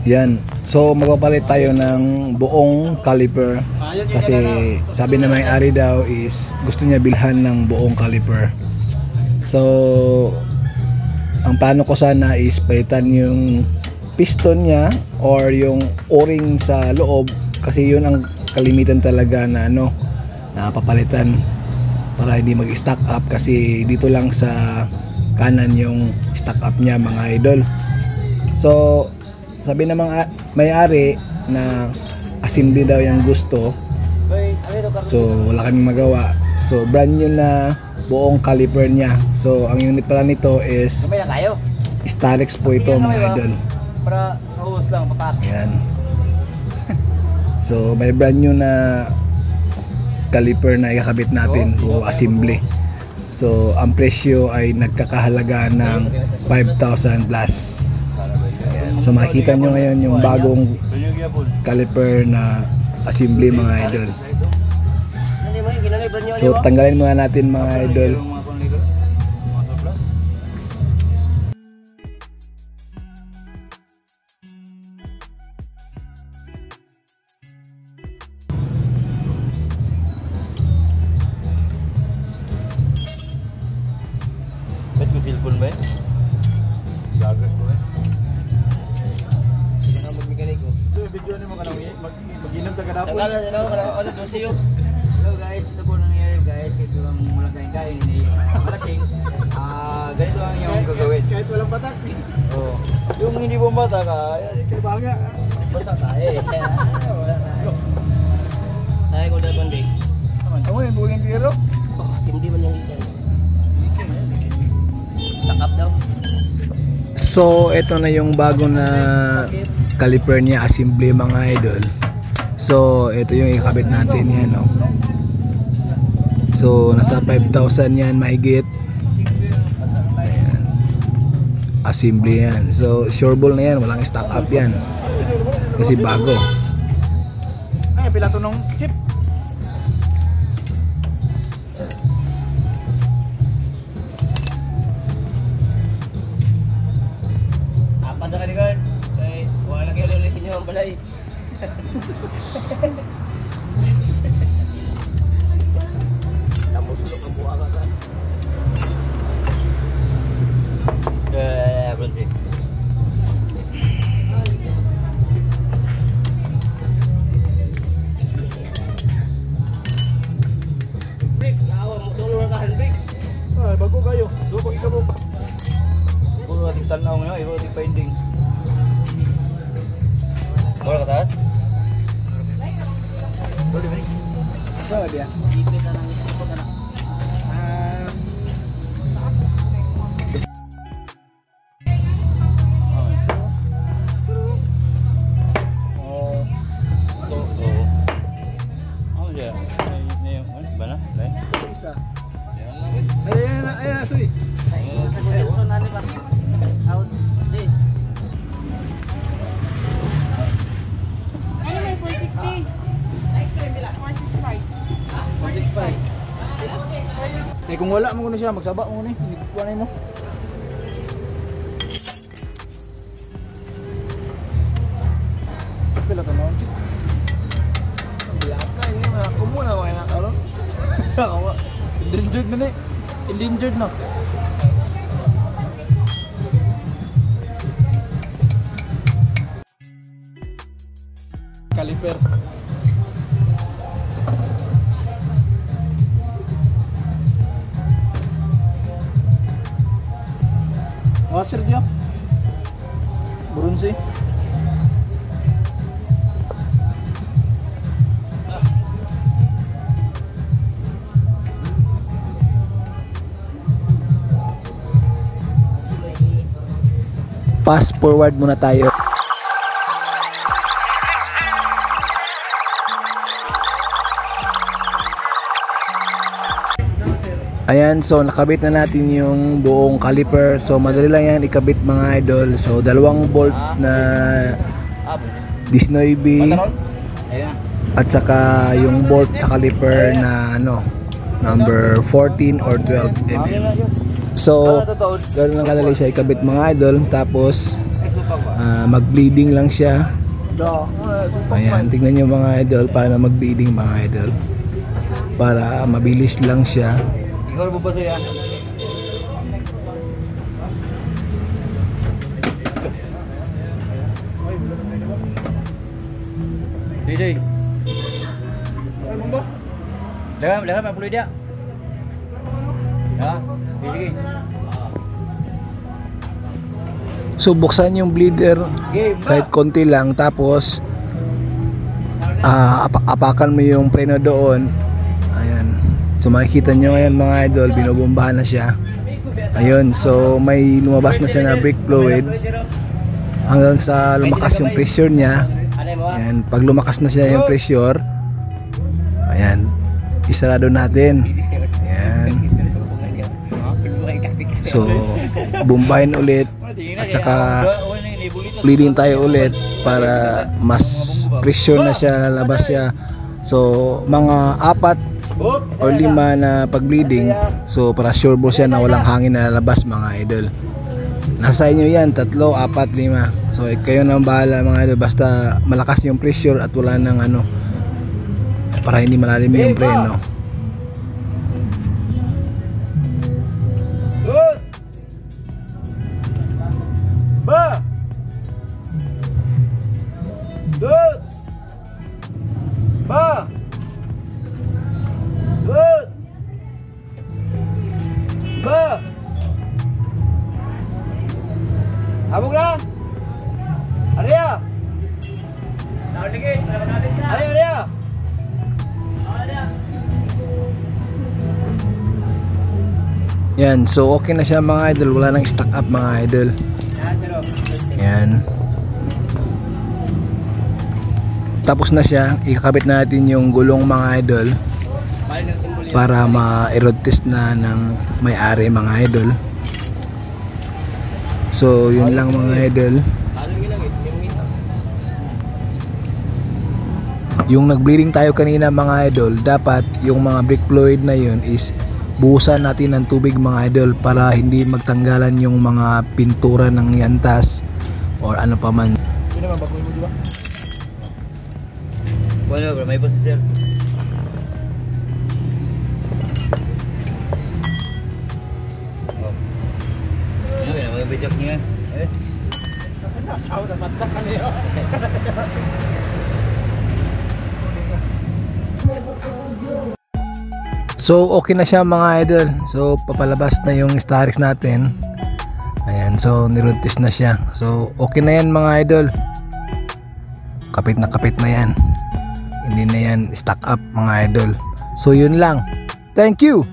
Yan. So magpapalit tayo ng buong caliper kasi sabi na may-ari daw is gusto niya bilhan ng buong caliper. So ang plano ko sana is palitan yung piston niya or yung o-ring sa loob kasi yun ang kalimitan talaga na papalitan para hindi mag-stack up kasi dito lang sa kanan yung stack up niya mga idol. So sabi na mga may-ari na assembly daw yung gusto. So wala kaming magawa. So brand new na buong caliper niya. So ang unit pala nito is Starex po ito mga idol. Para sa hose lang patak. Yan. So may brand new na caliper na ikakabit natin o assembly. So ang presyo ay nagkakahalaga ng 5,000 plus. So makikita nyo ngayon yung bagong caliper na assembly mga idol. So tanggalin muna natin mga idol. Bet ko cellphone ba? Gagas ko eh. Video ni mo kanang mag-inom ta kada po. Tagalan na ano dosiyo. Hello guys, ito po nangyayari guys. Ito ang walang kain-kain ni malasing. Ganito ang iyong gagawin. Kahit walang batak. Oh. Yung hindi bumbata ka, kaibaga. Basta tayo. Tayo ko daw kundi. Tama yung buong piro. Oh, simdi man yung ikan. Takap daw. So ito na yung bago na caliper niya assembly mga idol. So ito yung ikabit natin yan So nasa 5,000 yan mahigit. Ayan. Assembly yan. So sureball na yan, walang stock up yan kasi bago. Ay pila to nung chip. Apa dah kan? Wala kayo ulit inyo ang balay. Tapos sulok ang buha ka kan. Berhenti. Break, awa mo dulu na break. Bago kayo. Dugo ikabo. Puro ating tanaw ngayon, iro ating finding. Boleh ke atas? Boleh balik. Coba dia. Ipit tanang itu kan. Oh ya. Ini yang mana? Lain. Bisa. Ayo Sui. Ayo nanti Pak. Out. Di. 165. Kung wala mo na siya, magsaba mo ni. Kuha na mo. Pila to mo? Bilat na ini mah. Kumo na wala na karon. Endangered na ni. Endangered na. Caliper. Washer dia. Bronze. Pass forward muna tayo. Ayan, so nakabit na natin yung buong caliper. So madali lang yan ikabit mga idol. So dalawang bolt na 19 at saka yung bolt sa caliper na number 14 or 12 mm. So ganoon lang kadali siya ikabit mga idol. Tapos mag-bleeding lang siya. Ayan, tingnan nyo mga idol paano mag-bleeding mga idol. Para mabilis lang siya. Ikaw ba ba yan? Sige. Dagan mapuloy dia. Ya, sige. So buksan yung bleeder kahit konti lang, tapos apakan mo yung preno doon. Ayan. So makikita nyo ngayon mga idol, binubombahan na siya. Ayun, so may lumabas na siya na brake fluid hanggang sa lumakas yung pressure niya. Ayan, pag lumakas na siya yung pressure, ayan, isarado natin. Ayan. So, bombahin ulit at saka bleeding tayo ulit para mas pressure na siya, lalabas siya. So, mga 4 or 5 na pag-bleeding, so para sure po siya na walang hangin na lalabas mga idol. Nasa inyo yan, 3, 4, 5. So kayo nang bahala mga idol, basta malakas yung pressure at wala nang ano, para hindi malalim yung preno. Good. Ba. Good. Ba. Good. Ba. Habog na. Arya. Arya. Yan, so okay na siya mga idol, wala nang stock up mga idol. Yan. Tapos na siya, ikakabit natin yung gulong mga idol para ma-road test na ng may-ari mga idol. So yun lang mga idol. Yung nag-bleeding tayo kanina mga idol, dapat yung mga brake fluid na yun is buhusan natin ng tubig mga idol para hindi magtanggalan yung mga pintura ng yantas or ano pa man. Bueno, pero may pasisir. So okay na siya mga idol. So papalabas na yung Starix natin. Ayan, so ni-road test na siya. So okay na yan mga idol. Kapit na yan. Hindi na yan stock up mga idol. So yun lang. Thank you.